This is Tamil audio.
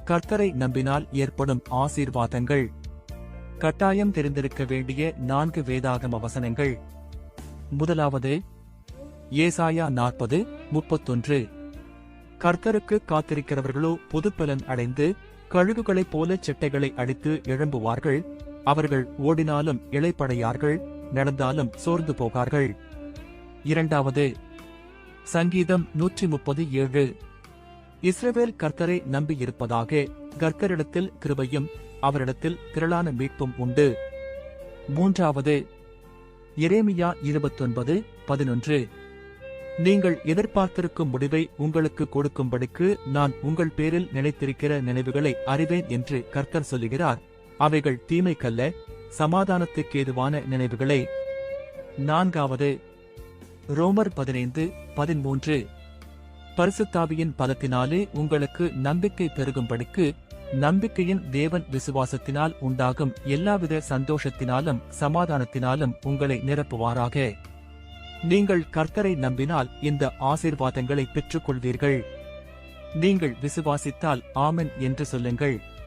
கர்த்தரை நம்பினால் ஏற்படும் ஆசீர்வாதங்கள். கட்டாயம் தெரிந்திருக்க வேண்டிய 4 வேதாகம வசனங்கள். முதலாவது, ஏசாயா 40:31. கர்த்தருக்கு காத்திருக்கிறவர்களோ புதுப்பலன் அடைந்து கழுகுகளைப் போல செட்டைகளை அடித்து எழும்புவார்கள். அவர்கள் ஓடினாலும் இளைப்படையார்கள், நடந்தாலும் சோர்ந்து போகார்கள். இரண்டாவது, சங்கீதம் 137. இஸ்ரவேல் கர்த்தரை நம்பியிருப்பதாக, கர்த்தரிடத்தில் கிருபையும் அவரிடத்தில் திரளான மீட்பும் உண்டு. மூன்றாவது, எரேமியா 29:11. நீங்கள் எதிர்பார்த்திருக்கும் முடிவை உங்களுக்கு கொடுக்கும்படிக்கு நான் உங்கள் பேரில் நினைத்திருக்கிற நினைவுகளை அறிவேன் என்று கர்த்தர் சொல்லுகிறார். அவைகள் தீமைக்கல்ல, சமாதானத்துக்கேதுவான நினைவுகளே. நான்காவது, ரோமர் 15:13. பரிசுத்தாவியின் பலத்தினாலே உங்களுக்கு நம்பிக்கை பெருகும்படிக்கு, நம்பிக்கையின் தேவன் விசுவாசத்தினால் உண்டாகும் எல்லாவித சந்தோஷத்தினாலும் சமாதானத்தினாலும் உங்களை நிரப்புவாராக. நீங்கள் கர்த்தரை நம்பினால் இந்த ஆசீர்வாதங்களை பெற்றுக் கொள்வீர்கள். நீங்கள் விசுவாசித்தால் ஆமென் என்று சொல்லுங்கள்.